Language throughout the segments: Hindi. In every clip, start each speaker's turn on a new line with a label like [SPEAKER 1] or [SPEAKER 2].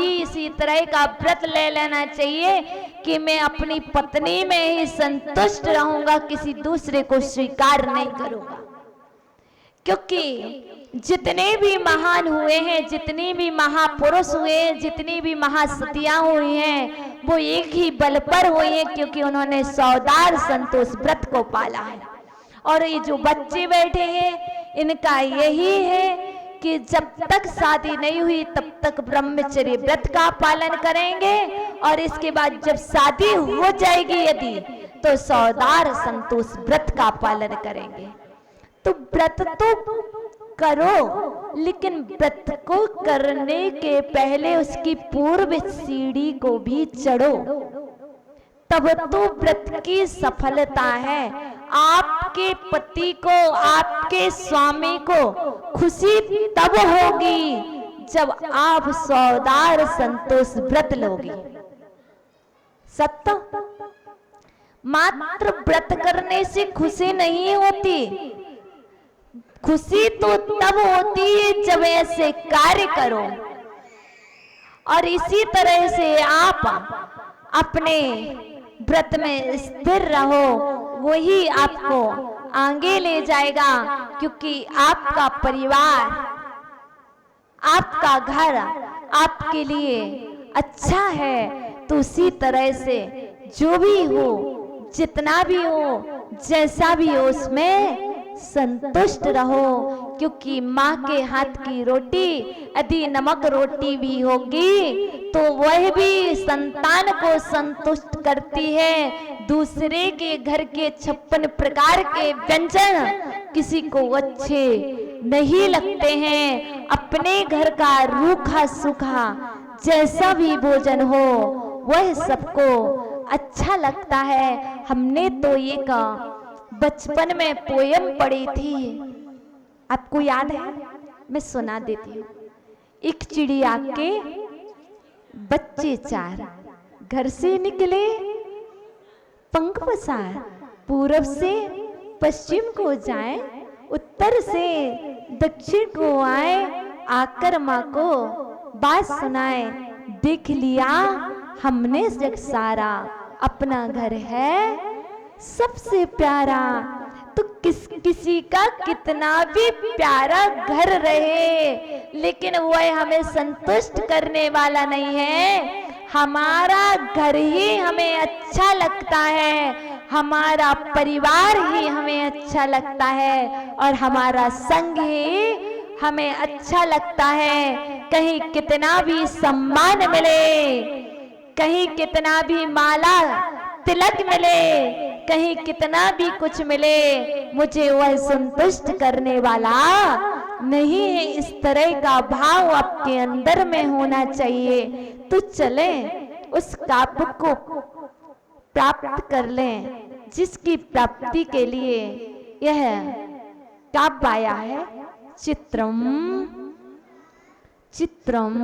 [SPEAKER 1] भी इसी तरह का व्रत ले लेना चाहिए कि मैं अपनी पत्नी में ही संतुष्ट रहूंगा, किसी दूसरे को स्वीकार नहीं करूंगा। क्योंकि जितने भी महान हुए हैं, जितने भी महापुरुष हुए हैं, जितनी भी महासतियां हुई हैं, वो एक ही बल पर हुई हैं क्योंकि उन्होंने सौदार संतोष व्रत को पाला है। और ये जो बच्चे बैठे हैं, इनका यही है कि जब तक शादी नहीं हुई तब तक ब्रह्मचर्य व्रत का पालन करेंगे, और इसके बाद जब शादी हो जाएगी यदि, तो सौदार संतोष व्रत का पालन करेंगे। तो व्रत तो करो, लेकिन व्रत को करने के पहले उसकी पूर्व सीढ़ी को भी चढ़ो, तब तो व्रत की सफलता है। आपके पति को, आपके स्वामी को खुशी तब होगी जब आप सौदार संतोष व्रत लोगी। सत्य, मात्र व्रत करने से खुशी नहीं होती, खुशी तो तब होती है जब ऐसे कार्य करो। और इसी तरह से आप अपने व्रत में स्थिर रहो, वही आपको आगे ले जाएगा। क्योंकि आपका परिवार, आपका घर आपके लिए अच्छा है, तो उसी तरह से जो भी हो, जितना भी हो, जैसा भी हो, उसमें संतुष्ट रहो। क्योंकि माँ के हाथ की रोटी यदि नमक रोटी भी होगी तो वह भी संतान को संतुष्ट करती है। दूसरे के घर के 56 प्रकार के व्यंजन किसी को अच्छे नहीं लगते हैं। अपने घर का रूखा सूखा जैसा भी भोजन हो वह सबको अच्छा लगता है। हमने तो ये बचपन में पोयम पढ़ी थी, आपको याद है? मैं सुना देती हूँ। एक चिड़िया के बच्चे 4 घर से निकले पंख पसार, पूरब से पश्चिम को जाए, उत्तर से दक्षिण को आए, आकर माँ को बात सुनाए। देख लिया हमने जग सारा, अपना घर है सबसे प्यारा। तो किसी का कितना भी प्यारा घर रहे, लेकिन वह हमें संतुष्ट करने वाला नहीं है। हमारा घर ही हमें अच्छा लगता है, हमारा परिवार ही हमें अच्छा लगता है, और हमारा संग ही हमें अच्छा लगता है। कहीं कितना भी सम्मान मिले, कहीं कितना भी माला तिलक मिले, कहीं कितना भी कुछ मिले, मुझे वह संतुष्ट करने वाला नहीं है। इस तरह का भाव आपके अंदर में होना चाहिए। तो चले उस काव्य को प्राप्त कर लें जिसकी प्राप्ति के लिए यह काव्य आया है। चित्रम चित्रम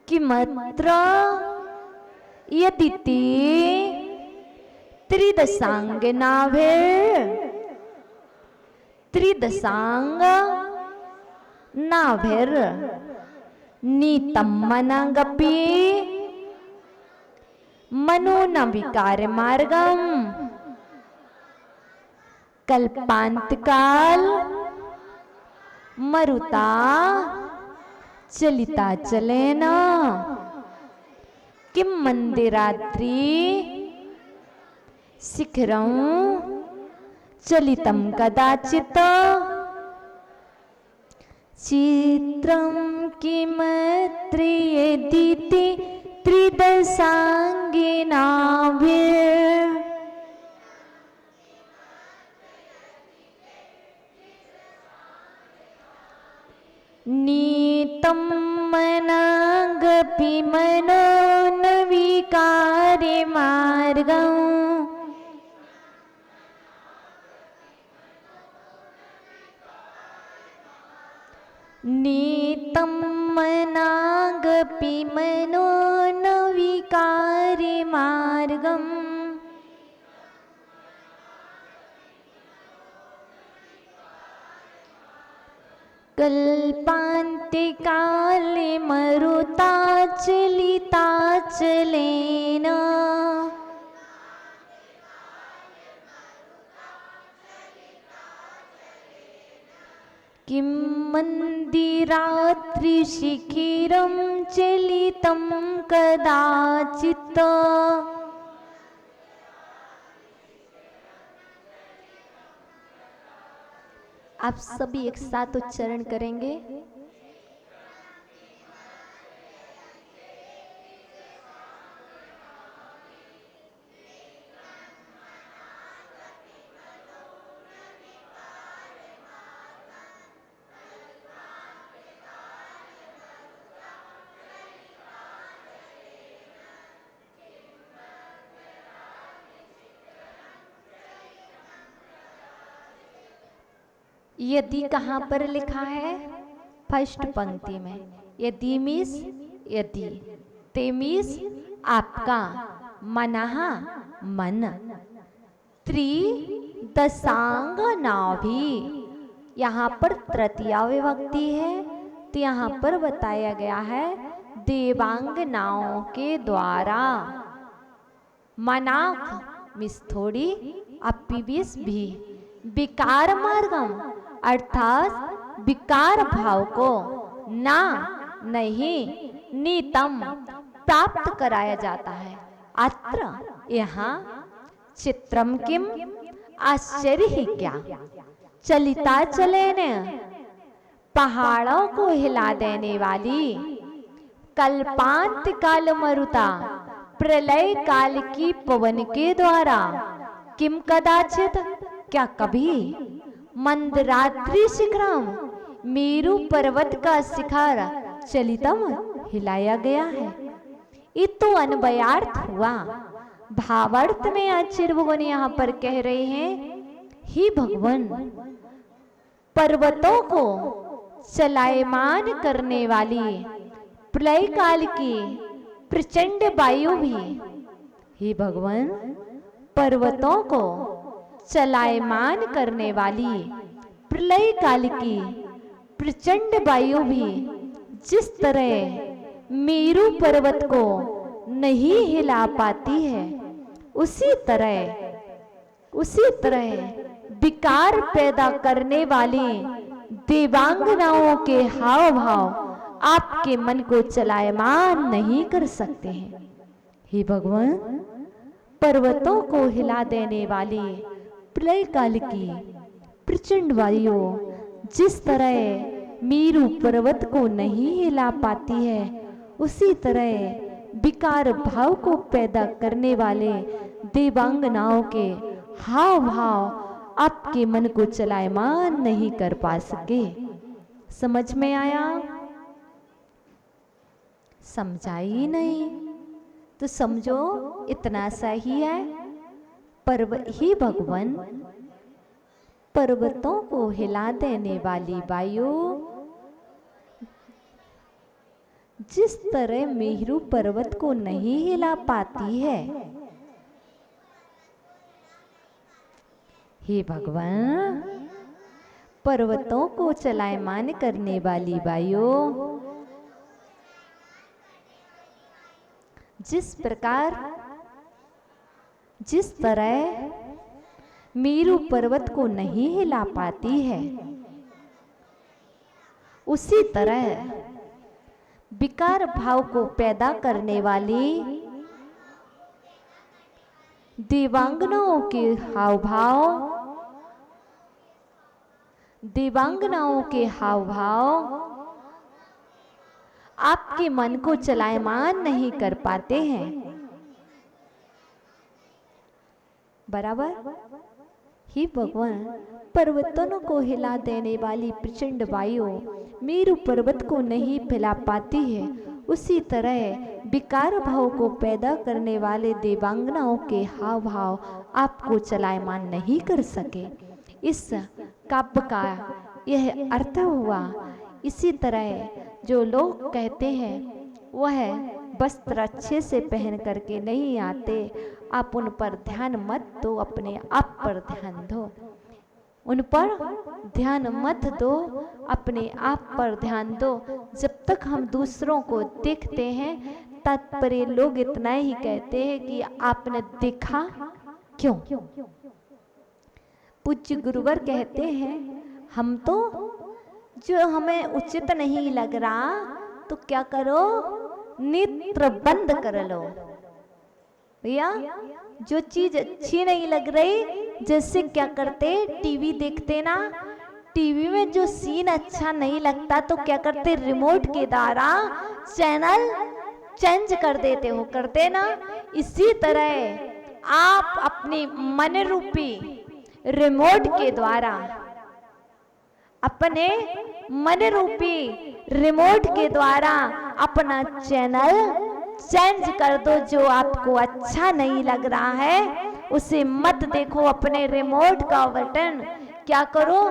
[SPEAKER 1] किमत्र यदिति त्रिदशांग नाभिर, त्रिदशांग नाभिर नीतम मनंगपि मनो न विकार मार्गम कल्पांत काल मरुता चलिता चलेना किम मंदिरात्रि शिखरं चलितं कदाचित् चित्रं किमत्र यदिति त्रिदशांगिनाभिः नीतं मनागपि मनो न विकारे मार्गं नीतं मनागपि मनो न विकारे मार्गम् कल्पान्ते काले मरुता चलिता चलेना, किं मन्दिरात्रिशिखिरं चलितं कदाचित्। आप सभी एक साथ उच्चारण करेंगे। यदि कहाँ पर लिखा है? फर्स्ट पंक्ति में। यदि मीस यदि, ते मीस आपका, मनः मन, त्रि दशांग नाभि, यहाँ पर तृतीया विभक्ति है तो यहाँ पर बताया गया है देवांगनाओं के द्वारा। मनाख मिस थोड़ी, अपीबिस भी, विकार मार्गम अर्थात विकार भाव को ना नहीं नीतम प्राप्त कराया जाता है। अत्र यहाँ चित्रम किम, आश्चर्य ही क्या, चलिता चलेने, पहाड़ों को हिला देने वाली, कल्पांत काल मरुता, प्रलय काल की पवन के द्वारा, किम कदाचित क्या कभी, मंदरात्रि शिखरम, मेरु पर्वत का शिखर, चलितम हिलाया गया है। ये तो अन्वयार्थ हुआ। भावार्थ में आचार्य भगवान यहाँ पर कह रहे हैं, ही भगवान पर्वतों को चलायमान करने वाली प्रलय काल की प्रचंड वायु भी, हे भगवान पर्वतों को चलायमान करने वाली प्रलय काल की प्रचंड वायु भी जिस तरह मेरु पर्वत को नहीं हिला पाती है, उसी तरह विकार पैदा करने वाली देवांगनाओं के हाव भाव आपके मन को चलायमान नहीं कर सकते हैं। हे भगवान पर्वतों को हिला देने वाली प्रलय काल की प्रचंड वायु जिस तरह मेरु पर्वत को नहीं हिला पाती है, उसी तरह विकार भाव को पैदा करने वाले देवांगनाओं के हाव भाव आपके मन को चलायमान नहीं कर पा सके। समझ में आया? समझा ही नहीं तो समझो इतना सही है। ही भगवान पर्वतों को हिला देने वाली वायु जिस तरह मेरु पर्वत को नहीं हिला पाती है, हे भगवान पर्वतों को चलायमान करने वाली वायु जिस तरह मेरु पर्वत को नहीं हिला पाती है, उसी तरह विकार भाव को पैदा करने वाली देवांगनाओं के हाव भाव आपके मन को चलायमान नहीं कर पाते हैं। बराबर? ही भगवान पर्वतों को हिला देने वाली प्रचंड वायु मेरु पर्वत को नहीं फैला पाती है, उसी तरह विकार भाव को पैदा करने वाले देवांगनाओं के हाव भाव आपको चलायमान नहीं कर सके। इस काव्य का यह अर्थ हुआ। इसी तरह जो लोग कहते हैं वह वस्त्र अच्छे से पहन करके नहीं आते, आप उन पर ध्यान मत दो, अपने आप पर ध्यान दो। उन पर ध्यान मत दो, अपने आप पर ध्यान दो। जब तक हम दूसरों को देखते हैं, तात्पर्य लोग इतना ही कहते हैं कि आपने देखा क्यों। पूज्य गुरुवर कहते हैं, हम तो जो हमें उचित नहीं लग रहा तो क्या करो, नेत्र बंद कर लो भैया। जो चीज अच्छी नहीं लग रही, जैसे क्या करते, टीवी देखते ना, टीवी में जो सीन अच्छा नहीं लगता तो क्या करते, रिमोट के द्वारा चैनल चेंज कर देते हो, करते ना। इसी तरह आप अपनी मन रूपी रिमोट के द्वारा, अपने मन रूपी रिमोट के द्वारा अपना चैनल चेंज कर दो। जो आपको अच्छा नहीं लग रहा है उसे मत देखो, अपने रिमोट का बटन क्या करो,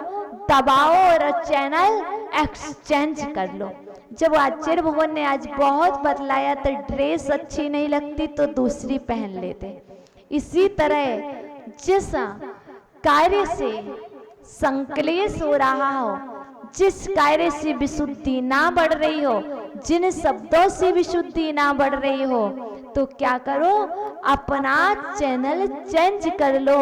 [SPEAKER 1] दबाओ और चैनल एक्सचेंज कर लो। जब आचार्य भगवान ने आज बहुत बतलाया तो ड्रेस अच्छी नहीं लगती तो दूसरी पहन लेते। इसी तरह जिस कार्य से संक्लेश हो रहा हो, जिस कार्य से विशुद्धि ना बढ़ रही हो, जिन शब्दों से विशुद्धि ना बढ़ रही हो, तो क्या करो, अपना चैनल चेंज कर लो।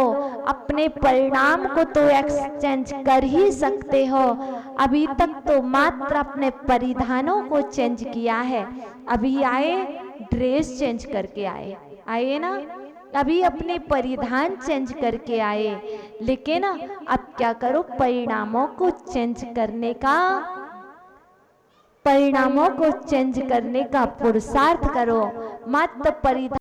[SPEAKER 1] अपने परिणाम को तो एक्सचेंज कर ही सकते हो। अभी तक तो मात्र अपने परिधानों को चेंज किया है। अभी आए ड्रेस चेंज करके आए ना, अभी अपने परिधान चेंज करके आए, लेकिन अब क्या करो, परिणामों को चेंज करने का पुरुषार्थ करो। मात्र परिधान